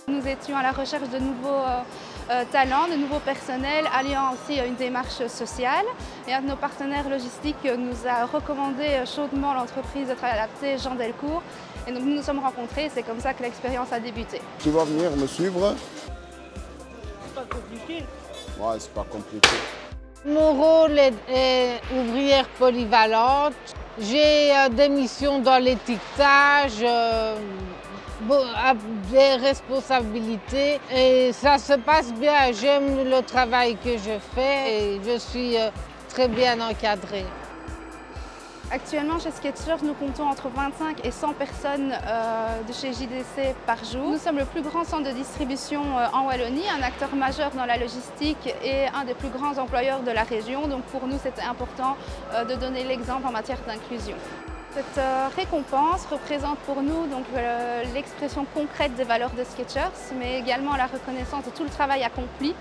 Nous étions à la recherche de nouveaux talents, de nouveaux personnels, alliant aussi une démarche sociale. Et un de nos partenaires logistiques nous a recommandé chaudement l'entreprise de travail adapté Jean Delcourt. Et donc nous nous sommes rencontrés et c'est comme ça que l'expérience a débuté. Tu vas venir me suivre? C'est pas compliqué? Ouais, c'est pas compliqué. Mon rôle est ouvrière polyvalente. J'ai des missions dans l'étiquetage, des responsabilités et ça se passe bien. J'aime le travail que je fais et je suis très bien encadrée. Actuellement, chez Skechers, nous comptons entre 25 et 100 personnes de chez JDC par jour. Nous sommes le plus grand centre de distribution en Wallonie, un acteur majeur dans la logistique et un des plus grands employeurs de la région. Donc pour nous, c'était important de donner l'exemple en matière d'inclusion. Cette récompense représente pour nous l'expression concrète des valeurs de Skechers, mais également la reconnaissance de tout le travail accompli.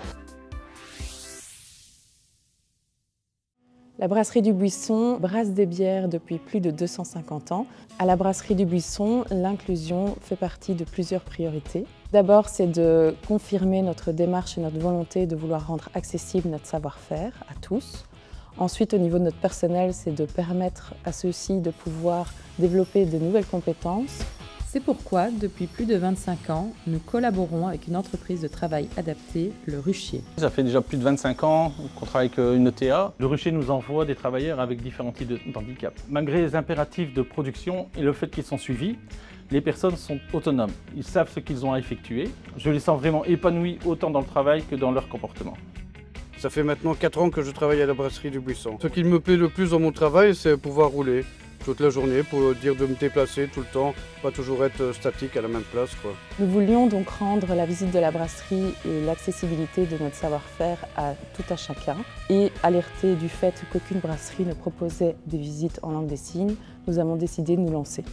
La brasserie du Buisson brasse des bières depuis plus de 250 ans. À la brasserie du Buisson, l'inclusion fait partie de plusieurs priorités. D'abord, c'est de confirmer notre démarche et notre volonté de vouloir rendre accessible notre savoir-faire à tous. Ensuite, au niveau de notre personnel, c'est de permettre à ceux-ci de pouvoir développer de nouvelles compétences. C'est pourquoi, depuis plus de 25 ans, nous collaborons avec une entreprise de travail adapté, le Ruchier. Ça fait déjà plus de 25 ans qu'on travaille avec une ETA. Le Ruchier nous envoie des travailleurs avec différents types d'handicap. Malgré les impératifs de production et le fait qu'ils sont suivis, les personnes sont autonomes. Ils savent ce qu'ils ont à effectuer. Je les sens vraiment épanouis autant dans le travail que dans leur comportement. Ça fait maintenant 4 ans que je travaille à la brasserie du Buisson. Ce qui me plaît le plus dans mon travail, c'est pouvoir rouler toute la journée, pour dire de me déplacer tout le temps, pas toujours être statique à la même place, quoi. Nous voulions donc rendre la visite de la brasserie et l'accessibilité de notre savoir-faire à tout un chacun et alerter du fait qu'aucune brasserie ne proposait des visites en langue des signes, nous avons décidé de nous lancer.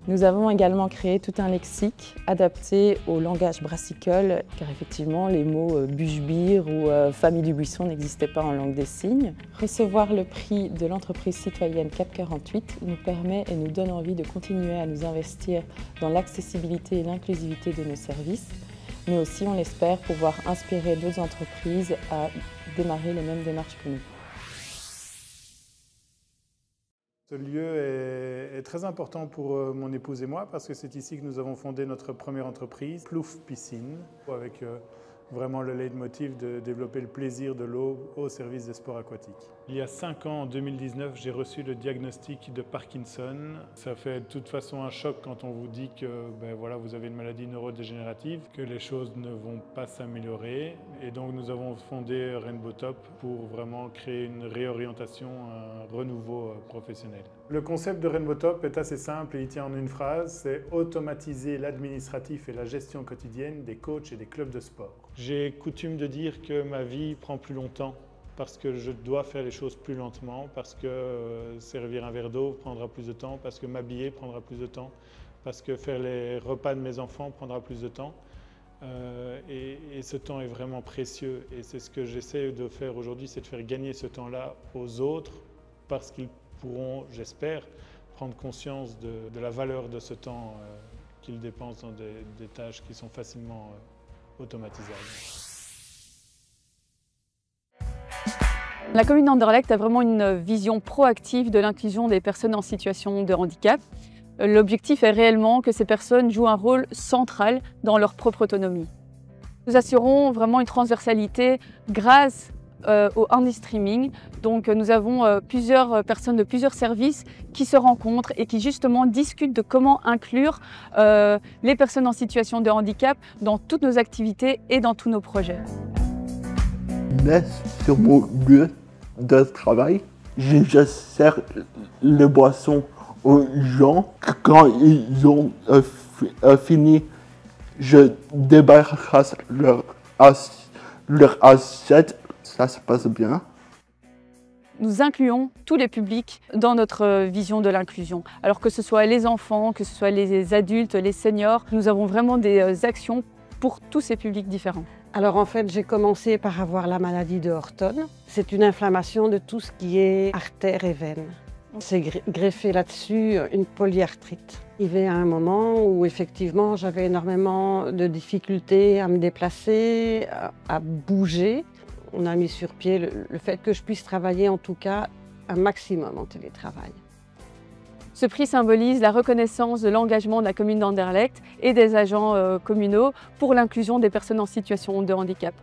Nous avons également créé tout un lexique adapté au langage brassicole, car effectivement les mots bûche-bire ou famille du buisson n'existaient pas en langue des signes. Recevoir le prix de l'entreprise citoyenne CAP 48 nous permet et nous donne envie de continuer à nous investir dans l'accessibilité et l'inclusivité de nos services, mais aussi, on l'espère, pouvoir inspirer d'autres entreprises à démarrer les mêmes démarches que nous. Ce lieu est très important pour mon épouse et moi parce que c'est ici que nous avons fondé notre première entreprise, Plouf Piscine, avec vraiment le leitmotiv de développer le plaisir de l'eau au service des sports aquatiques. Il y a 5 ans, en 2019, j'ai reçu le diagnostic de Parkinson. Ça fait de toute façon un choc quand on vous dit que voilà, vous avez une maladie neurodégénérative, que les choses ne vont pas s'améliorer. Et donc nous avons fondé Rainbow Top pour vraiment créer une réorientation, un renouveau professionnel. Le concept de Rainbow Top est assez simple et il tient en une phrase, c'est automatiser l'administratif et la gestion quotidienne des coachs et des clubs de sport. J'ai coutume de dire que ma vie prend plus longtemps parce que je dois faire les choses plus lentement, parce que servir un verre d'eau prendra plus de temps, parce que m'habiller prendra plus de temps, parce que faire les repas de mes enfants prendra plus de temps. Et ce temps est vraiment précieux et c'est ce que j'essaie de faire aujourd'hui, c'est de faire gagner ce temps-là aux autres parce qu'ils pourront, j'espère, prendre conscience de la valeur de ce temps qu'ils dépensent dans des tâches qui sont facilement automatisables. La commune d'Anderlecht a vraiment une vision proactive de l'inclusion des personnes en situation de handicap. L'objectif est réellement que ces personnes jouent un rôle central dans leur propre autonomie. Nous assurons vraiment une transversalité grâce au handi-streaming. Donc nous avons plusieurs personnes de plusieurs services qui se rencontrent et qui justement discutent de comment inclure les personnes en situation de handicap dans toutes nos activités et dans tous nos projets. Mais sur mon lieu de travail, je sers les boissons aux gens. Quand ils ont fini, je débarrasse leur assiette. Ça se passe bien. Nous incluons tous les publics dans notre vision de l'inclusion. Alors que ce soit les enfants, que ce soit les adultes, les seniors, nous avons vraiment des actions pour tous ces publics différents. Alors en fait, j'ai commencé par avoir la maladie de Horton. C'est une inflammation de tout ce qui est artères et veines. C'est greffé là-dessus une polyarthrite. Il y avait un moment où effectivement j'avais énormément de difficultés à me déplacer, à bouger. On a mis sur pied le fait que je puisse travailler en tout cas un maximum en télétravail. Ce prix symbolise la reconnaissance de l'engagement de la commune d'Anderlecht et des agents communaux pour l'inclusion des personnes en situation de handicap.